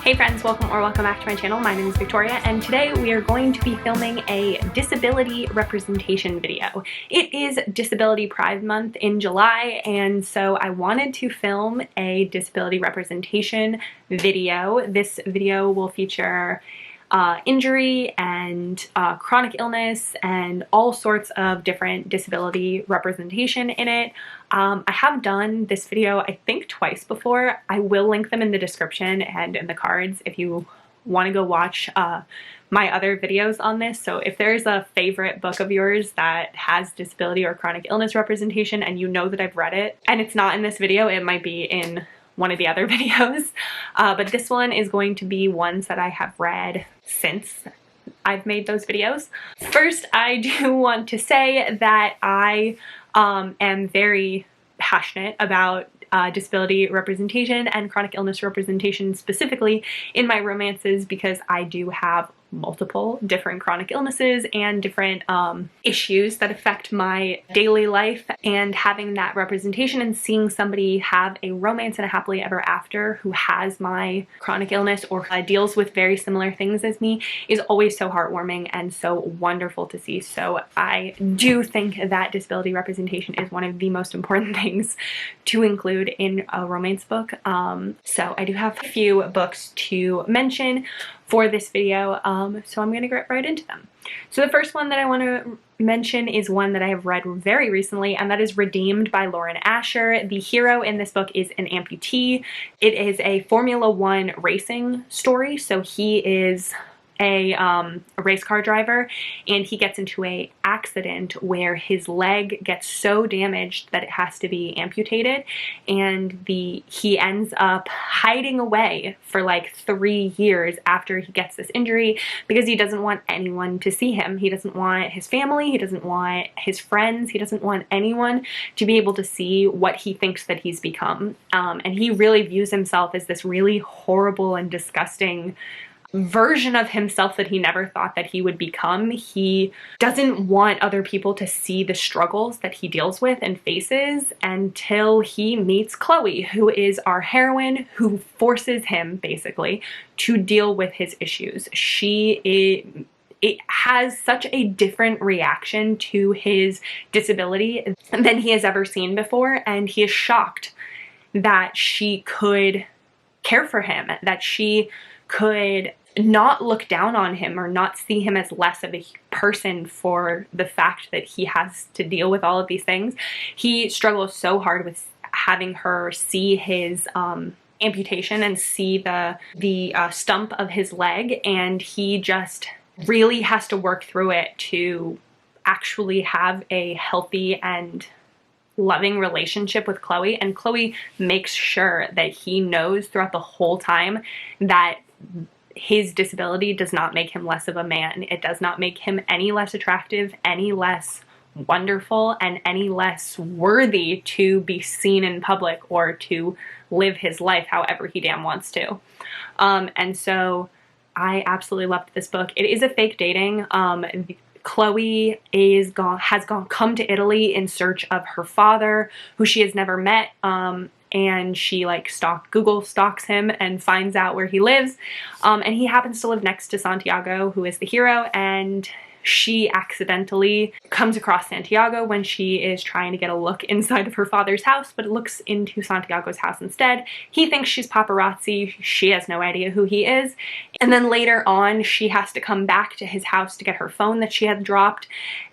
Hey friends, welcome back to my channel. My name is Victoria, and today we are going to be filming a disability representation video. It is Disability Pride Month in July, and so I wanted to film a disability representation video. This video will feature injury and chronic illness and all sorts of different disability representation in it. I have done this video I think twice before. I will link them in the description and in the cards if you want to go watch my other videos on this. So if there's a favorite book of yours that has disability or chronic illness representation and you know that I've read it and it's not in this video, it might be in one of the other videos. But this one is going to be ones that I have read since I've made those videos. First, I do want to say that I am very passionate about disability representation and chronic illness representation specifically in my romances because I do have multiple different chronic illnesses and different issues that affect my daily life, and having that representation and seeing somebody have a romance and a happily ever after who has my chronic illness or deals with very similar things as me is always so heartwarming and so wonderful to see. So I do think that disability representation is one of the most important things to include in a romance book. So I do have a few books to mention for this video, so I'm gonna get right into them. So the first one that I want to mention is one that I have read very recently, and that is Redeemed by Lauren Asher. The hero in this book is an amputee. It is a Formula One racing story, so he is a race car driver, and he gets into a accident where his leg gets so damaged that it has to be amputated, and he ends up hiding away for like 3 years after he gets this injury because he doesn't want anyone to see him. He doesn't want his family, he doesn't want his friends, he doesn't want anyone to be able to see what he thinks that he's become. And he really views himself as this really horrible and disgusting version of himself that he never thought that he would become. He doesn't want other people to see the struggles that he deals with and faces until he meets Chloe, who is our heroine, who forces him basically to deal with his issues. It has such a different reaction to his disability than he has ever seen before, and he is shocked that she could care for him, that she could not look down on him or not see him as less of a person for the fact that he has to deal with all of these things. He struggles so hard with having her see his amputation and see the stump of his leg, and he just really has to work through it to actually have a healthy and loving relationship with Chloe. And Chloe makes sure that he knows throughout the whole time that his disability does not make him less of a man. It does not make him any less attractive, any less wonderful, and any less worthy to be seen in public or to live his life however he damn wants to. And so I absolutely loved this book. It is a fake dating. Chloe has come to Italy in search of her father, who she has never met, and she like Google stalks him and finds out where he lives, and he happens to live next to Santiago, who is the hero, and she accidentally comes across Santiago when she is trying to get a look inside of her father's house, but looks into Santiago's house instead. He thinks she's paparazzi. She has no idea who he is. And then later on, she has to come back to his house to get her phone that she had dropped.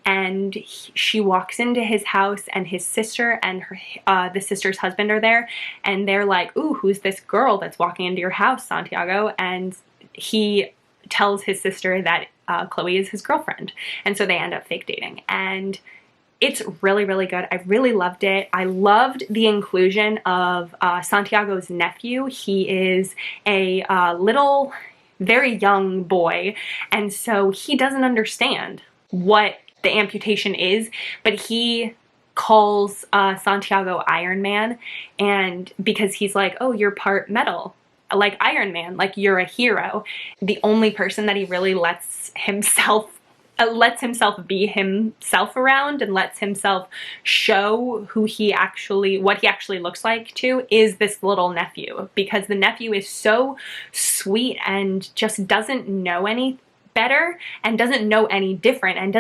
And she walks into his house, and his sister and the sister's husband are there. And they're like, "Ooh, who's this girl that's walking into your house, Santiago?" And he tells his sister that Chloe is his girlfriend, and so they end up fake dating, and it's really, really good. I really loved it. I loved the inclusion of Santiago's nephew. He is a little, very young boy, and so he doesn't understand what the amputation is, but he calls Santiago Iron Man, and because he's like, "Oh, you're part metal, like Iron Man, like you're a hero." The only person that he really lets himself lets himself be himself around and lets himself show what he actually looks like to, is this little nephew, because the nephew is so sweet and just doesn't know any better and doesn't know any different and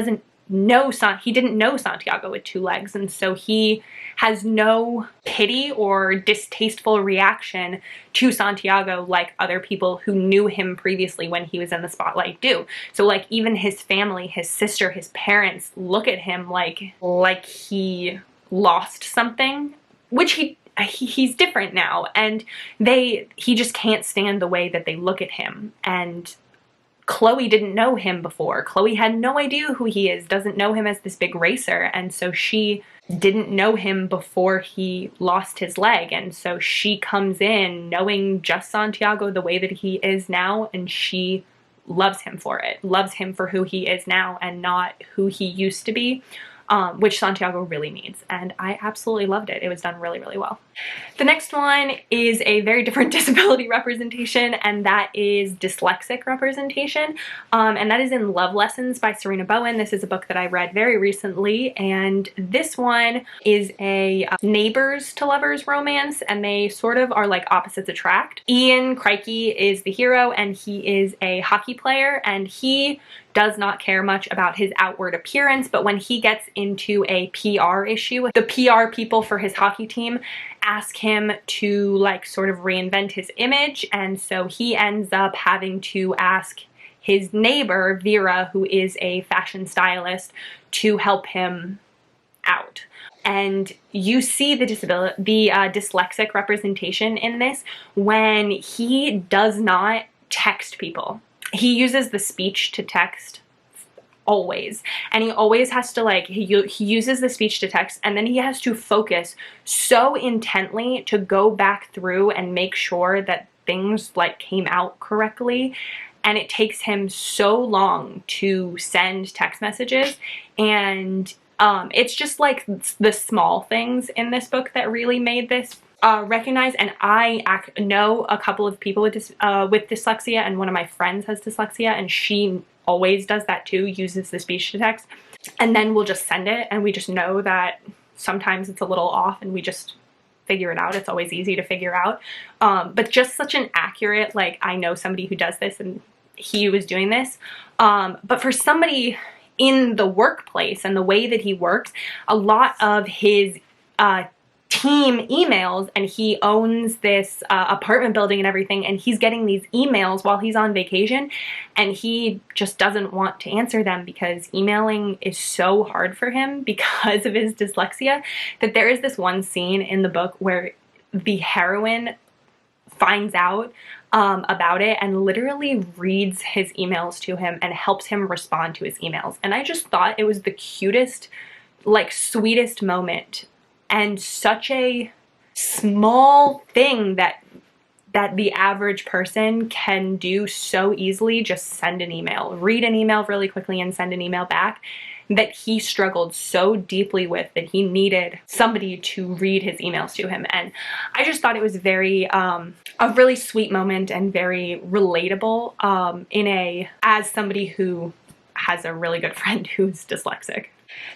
he didn't know Santiago with two legs, and so he has no pity or distasteful reaction to Santiago like other people who knew him previously when he was in the spotlight do. So like even his family, his sister, his parents look at him like he lost something, which he's different now, and he just can't stand the way that they look at him. And Chloe didn't know him before. Chloe had no idea who he is, doesn't know him as this big racer, and so she didn't know him before he lost his leg, and so she comes in knowing just Santiago the way that he is now, and she loves him for it, loves him for who he is now and not who he used to be, which Santiago really needs, and I absolutely loved it. It was done really, really well. The next one is a very different disability representation, and that is dyslexic representation, and that is in Love Lessons by Serena Bowen. This is a book that I read very recently, and this one is a neighbors to lovers romance, and they sort of are like opposites attract. Ian Crikey is the hero, and he is a hockey player, and he does not care much about his outward appearance, but when he gets into a PR issue, the PR people for his hockey team ask him to like sort of reinvent his image, and so he ends up having to ask his neighbor, Vera, who is a fashion stylist, to help him out. And you see the dyslexic representation in this when he does not text people. He uses the speech to text always, and he always has to like, he uses the speech to text, and then he has to focus so intently to go back through and make sure that things like came out correctly, and it takes him so long to send text messages. And it's just like the small things in this book that really made this recognize. And I know a couple of people with dyslexia, and one of my friends has dyslexia, and she always does that too, uses the speech to text, and then we'll just send it, and we just know that sometimes it's a little off, and we just figure it out. It's always easy to figure out, but just such an accurate, like, I know somebody who does this, and he was doing this, but for somebody in the workplace and the way that he works, a lot of his team emails, and he owns this apartment building and everything, and he's getting these emails while he's on vacation, and he just doesn't want to answer them because emailing is so hard for him because of his dyslexia, that there is this one scene in the book where the heroine finds out about it and literally reads his emails to him and helps him respond to his emails. And I just thought it was the cutest, like, sweetest moment, and such a small thing that the average person can do so easily. Just send an email, read an email really quickly and send an email back, that he struggled so deeply with, that he needed somebody to read his emails to him. And I just thought it was very a really sweet moment and very relatable as somebody who has a really good friend who's dyslexic.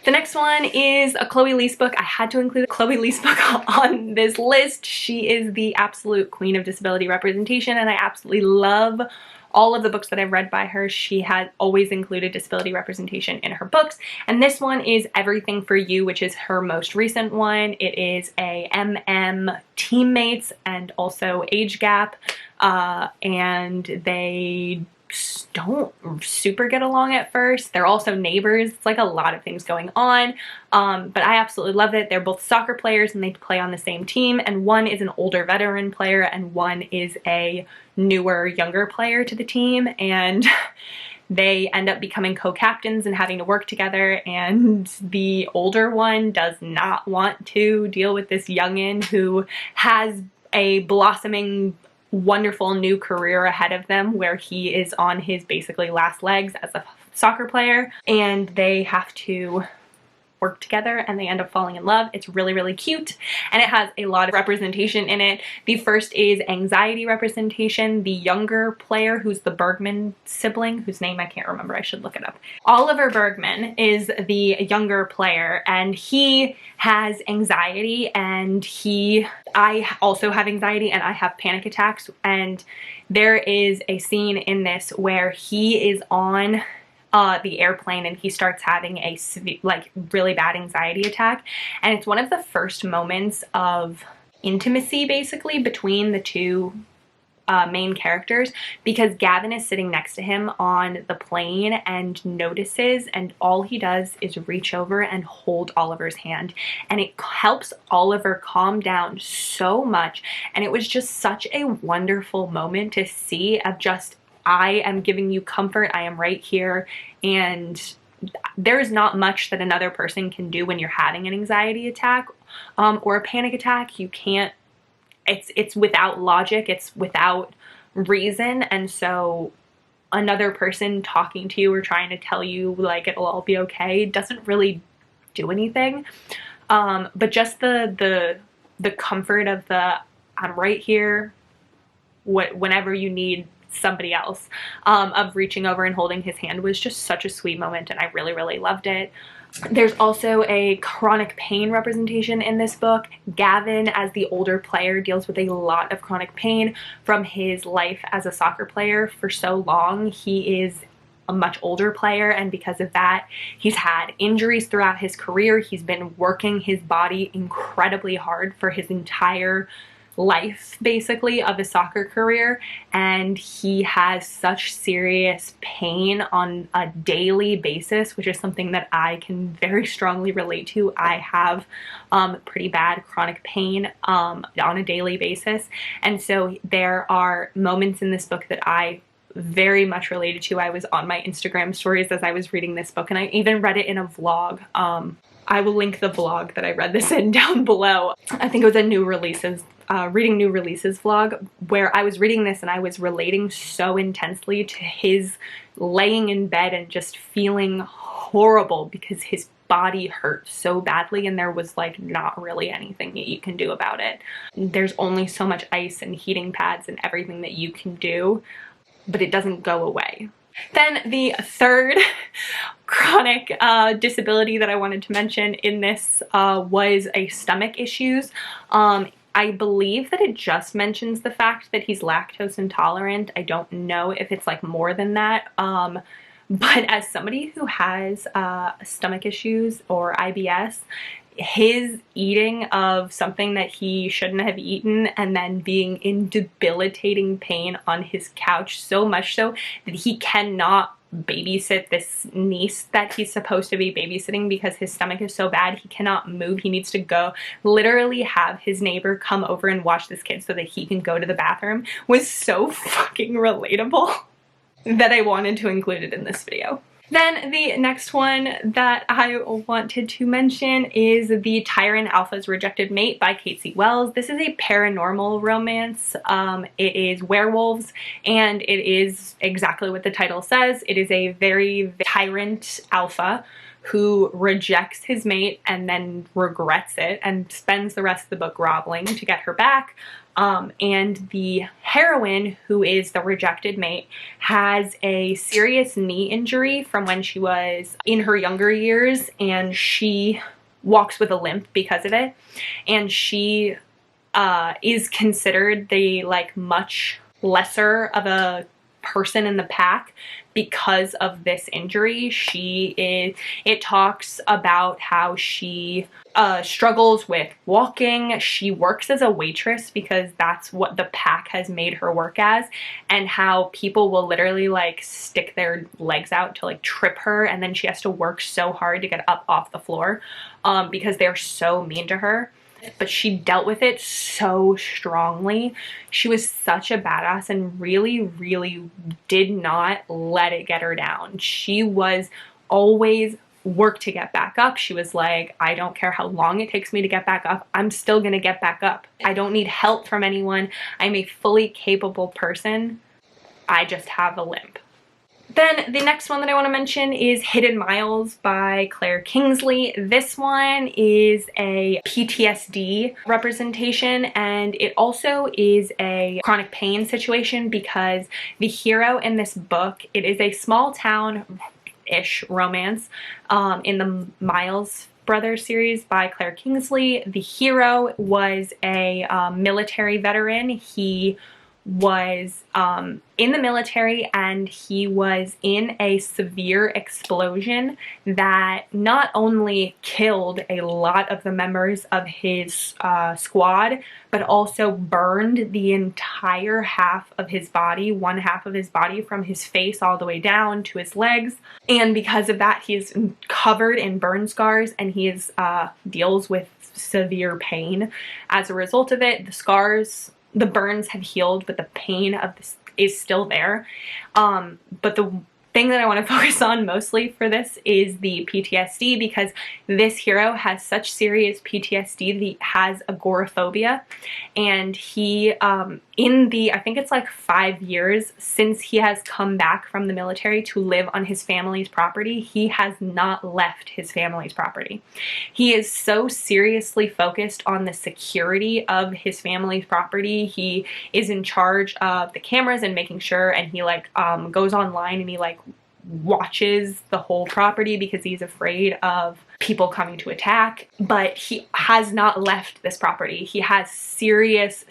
The next one is a Chloe Leese book. I had to include a Chloe Leese book on this list. She is the absolute queen of disability representation, and I absolutely love all of the books that I've read by her. She has always included disability representation in her books, and this one is Everything for You, which is her most recent one. It is a teammates and also age gap, and they don't super get along at first. They're also neighbors. It's like a lot of things going on, but I absolutely love it. They're both soccer players and they play on the same team, and one is an older veteran player and one is a newer, younger player to the team, and they end up becoming co-captains and having to work together, and the older one does not want to deal with this youngin who has a blossoming, wonderful new career ahead of them, where he is on his basically last legs as a soccer player, and they have to work together and they end up falling in love. It's really, really cute, and it has a lot of representation in it. The first is anxiety representation. The younger player, who's the Bergman sibling, whose name I can't remember, I should look it up. Oliver Bergman is the younger player, and he has anxiety, and I also have anxiety and I have panic attacks, and there is a scene in this where he is on the airplane and he starts having a really bad anxiety attack, and it's one of the first moments of intimacy basically between the two main characters, because Gavin is sitting next to him on the plane and notices, and all he does is reach over and hold Oliver's hand, and it helps Oliver calm down so much. And it was just such a wonderful moment to see of just, I am giving you comfort, I am right here, and there's not much that another person can do when you're having an anxiety attack or a panic attack. You can't, it's without logic, it's without reason, and so another person talking to you or trying to tell you like it'll all be okay doesn't really do anything. But just the comfort of the, I'm right here whenever you need somebody else, of reaching over and holding his hand was just such a sweet moment, and I really, really loved it. There's also a chronic pain representation in this book. Gavin, as the older player, deals with a lot of chronic pain from his life as a soccer player for so long. He is a much older player, and because of that, he's had injuries throughout his career. He's been working his body incredibly hard for his entire life basically of a soccer career, and he has such serious pain on a daily basis, which is something that I can very strongly relate to. I have pretty bad chronic pain on a daily basis, and so there are moments in this book that I very much related to. I was on my Instagram stories as I was reading this book, and I even read it in a vlog. I will link the vlog that I read this in down below. I think it was a new releases reading new releases vlog, where I was reading this and I was relating so intensely to his laying in bed and just feeling horrible because his body hurt so badly, and there was like not really anything that you can do about it. There's only so much ice and heating pads and everything that you can do, but it doesn't go away. Then the third chronic disability that I wanted to mention in this was a stomach issues. I believe that it just mentions the fact that he's lactose intolerant. I don't know if it's like more than that. But as somebody who has stomach issues or IBS, his eating of something that he shouldn't have eaten and then being in debilitating pain on his couch, so much so that he cannot babysit this niece that he's supposed to be babysitting because his stomach is so bad he cannot move. He needs to go literally have his neighbor come over and watch this kid so that he can go to the bathroom, was so fucking relatable that I wanted to include it in this video. Then the next one that I wanted to mention is The Tyrant Alpha's Rejected Mate by Kate C. Wells. This is a paranormal romance. It is werewolves, and it is exactly what the title says. It is a very tyrant alpha who rejects his mate and then regrets it and spends the rest of the book groveling to get her back. And the heroine, who is the rejected mate, has a serious knee injury from when she was in her younger years, and she walks with a limp because of it. And she is considered the much lesser of a person in the pack because of this injury. It talks about how she struggles with walking. She works as a waitress because that's what the pack has made her work as, and how people will literally stick their legs out to trip her, and then she has to work so hard to get up off the floor because they're so mean to her. But she dealt with it so strongly. She was such a badass and really, really did not let it get her down. She was always worked to get back up. She was like, I don't care how long it takes me to get back up, I'm still gonna get back up. I don't need help from anyone. I'm a fully capable person. I just have a limp. Then the next one that I want to mention is Hidden Miles by Claire Kingsley. This one is a PTSD representation, and it also is a chronic pain situation because the hero in this book, it is a small town-ish romance in the Miles Brothers series by Claire Kingsley. The hero was a military veteran. He was in the military, and he was in a severe explosion that not only killed a lot of the members of his squad, but also burned the entire half of his body, one half of his body from his face all the way down to his legs. And because of that, he's covered in burn scars, and he is deals with severe pain as a result of it. The burns have healed, but the pain of this is still there. But the thing that I want to focus on mostly for this is the PTSD, because this hero has such serious PTSD that he has agoraphobia, and he in the, I think it's like 5 years since he has come back from the military to live on his family's property, he has not left his family's property. He is so seriously focused on the security of his family's property. He is in charge of the cameras and making sure, and he like goes online and he like watches the whole property because he's afraid of people coming to attack. But he has not left this property. He has serious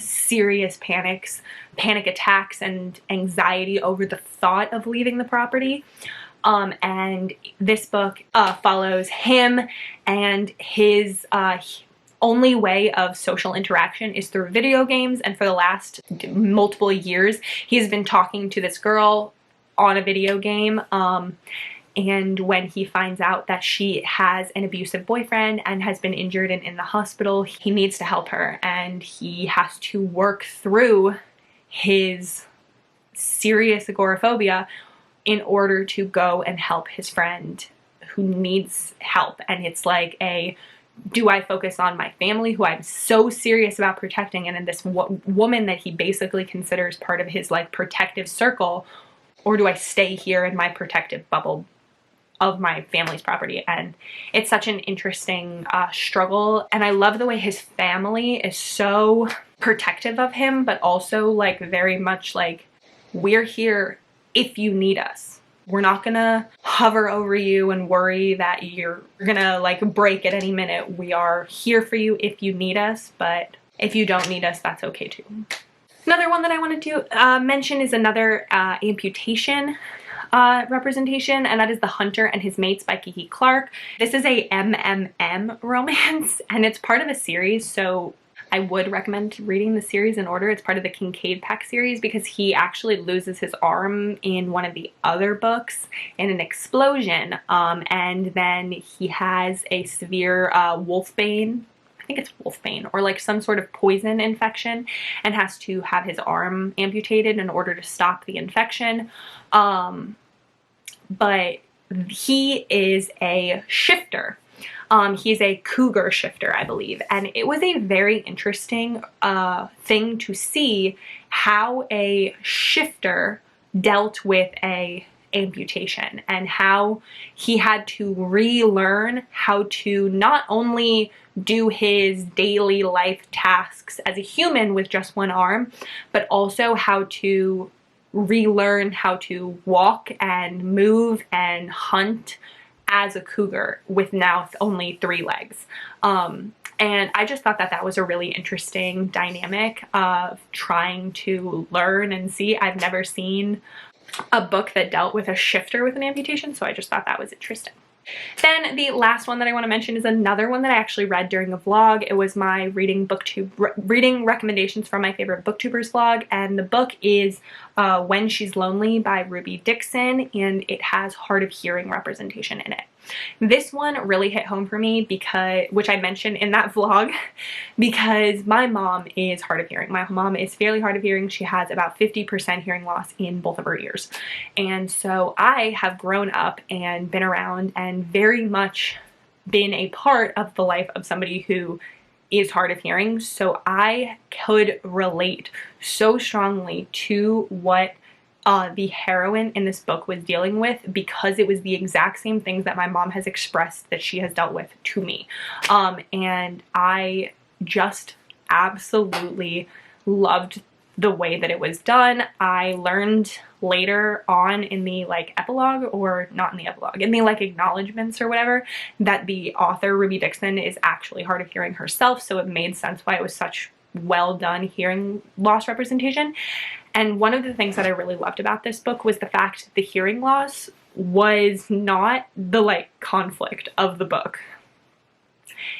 panic attacks and anxiety over the thought of leaving the property. And this book follows him, and his only way of social interaction is through video games. And for the last multiple years, he's been talking to this girl on a video game, and when he finds out that she has an abusive boyfriend and has been injured and in the hospital, he needs to help her, and he has to work through his serious agoraphobia in order to go and help his friend who needs help. And it's like do I focus on my family, who I'm so serious about protecting, and in this woman that he basically considers part of his like protective circle, or do I stay here in my protective bubble of my family's property? And it's such an interesting struggle. And I love the way his family is so protective of him, but also like very much like, we're here if you need us. We're not gonna hover over you and worry that you're gonna like break at any minute. We are here for you if you need us, but if you don't need us, that's okay too. Another one that I wanted to mention is another amputation representation, and that is The Hunter and His Mates by Kiki Clark. This is a MMM romance, and it's part of a series, so I would recommend reading the series in order. It's part of the Kincaid Pack series because he actually loses his arm in one of the other books in an explosion, and then he has a severe wolfbane, I think it's wolfbane, or like some sort of poison infection, and has to have his arm amputated in order to stop the infection. But he is a shifter. He's a cougar shifter, I believe. And it was a very interesting thing to see how a shifter dealt with a amputation, and how he had to relearn how to not only do his daily life tasks as a human with just one arm, but also how to relearn how to walk and move and hunt as a cougar with now only 3 legs. And I just thought that that was a really interesting dynamic of trying to learn and see. I've never seen a book that dealt with a shifter with an amputation, so I just thought that was interesting. Then the last one that I want to mention is another one that I actually read during a vlog. It was my reading recommendations from my favorite booktubers vlog, and the book is When She's Lonely by Ruby Dixon, and it has hard of hearing representation in it. This one really hit home for me because, which I mentioned in that vlog, because my mom is hard of hearing. My mom is fairly hard of hearing. She has about 50% hearing loss in both of her ears. And so I have grown up and been around and very much been a part of the life of somebody who is hard of hearing. So I could relate so strongly to what the heroine in this book was dealing with, because it was the exact same things that my mom has expressed that she has dealt with to me. And I just absolutely loved the way that it was done. I learned later on in the like epilogue, or not in the epilogue, in the like acknowledgements or whatever, that the author Ruby Dixon is actually hard of hearing herself, so it made sense why it was such well done hearing loss representation. And one of the things that I really loved about this book was the fact the hearing loss was not the like conflict of the book.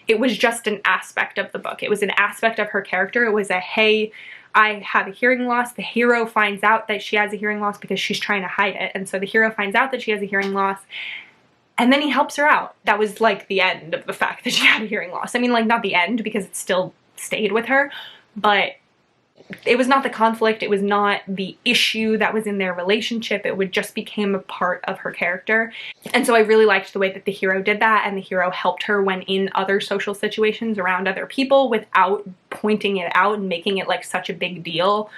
It was just an aspect of the book. It was an aspect of her character. It was a, hey, I have a hearing loss. The hero finds out that she has a hearing loss because she's trying to hide it. And so the hero finds out that she has a hearing loss, and then he helps her out. That was like the end of the fact that she had a hearing loss. I mean, like, not the end, because it still stayed with her, but it was not the conflict, it was not the issue that was in their relationship, it would just became a part of her character. And so I really liked the way that the hero did that, and the hero helped her when in other social situations around other people without pointing it out and making it like such a big deal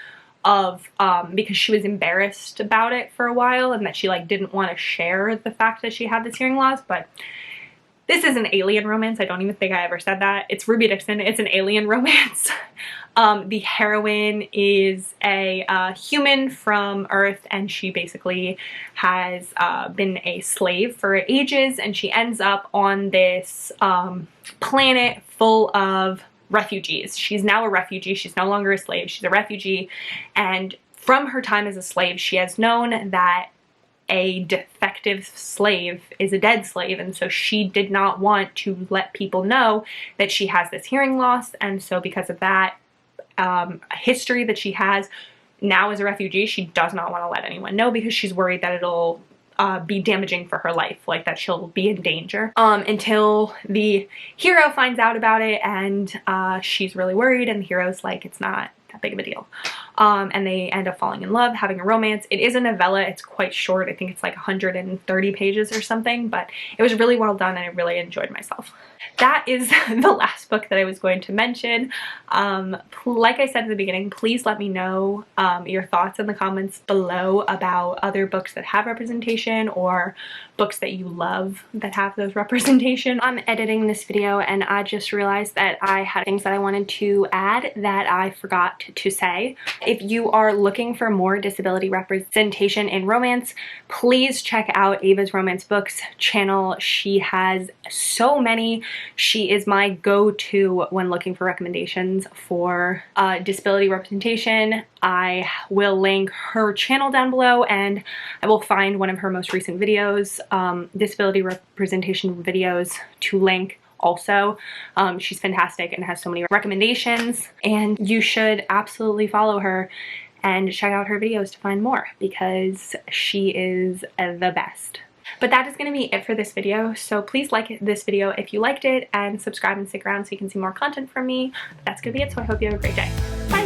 of, because she was embarrassed about it for a while, and that she like didn't want to share the fact that she had this hearing loss. But this is an alien romance. I don't even think I ever said that. It's Ruby Dixon. It's an alien romance. The heroine is a human from Earth, and she basically has been a slave for ages, and she ends up on this planet full of refugees. She's now a refugee. She's no longer a slave. She's a refugee. And from her time as a slave, she has known that a defective slave is a dead slave, and so she did not want to let people know that she has this hearing loss. And so because of that history that she has now as a refugee, she does not want to let anyone know, because she's worried that it'll be damaging for her life, like that she'll be in danger, until the hero finds out about it, and she's really worried, and the hero's like, it's not that big of a deal. And they end up falling in love, having a romance. It is a novella. It's quite short. I think it's like 130 pages or something, but it was really well done, and I really enjoyed myself. That is the last book that I was going to mention. Like I said at the beginning, please let me know your thoughts in the comments below about other books that have representation, or books that you love that have those representation. I'm editing this video, and I just realized that I had things that I wanted to add that I forgot to say. If you are looking for more disability representation in romance, please check out Ava's Romance Books channel. She has so many. She is my go-to when looking for recommendations for disability representation. I will link her channel down below, and I will find one of her most recent videos, disability representation videos, to link also. She's fantastic and has so many recommendations, and you should absolutely follow her and check out her videos to find more, because she is the best. But that is going to be it for this video, so please like this video if you liked it, and subscribe and stick around so you can see more content from me. That's going to be it, so I hope you have a great day. Bye!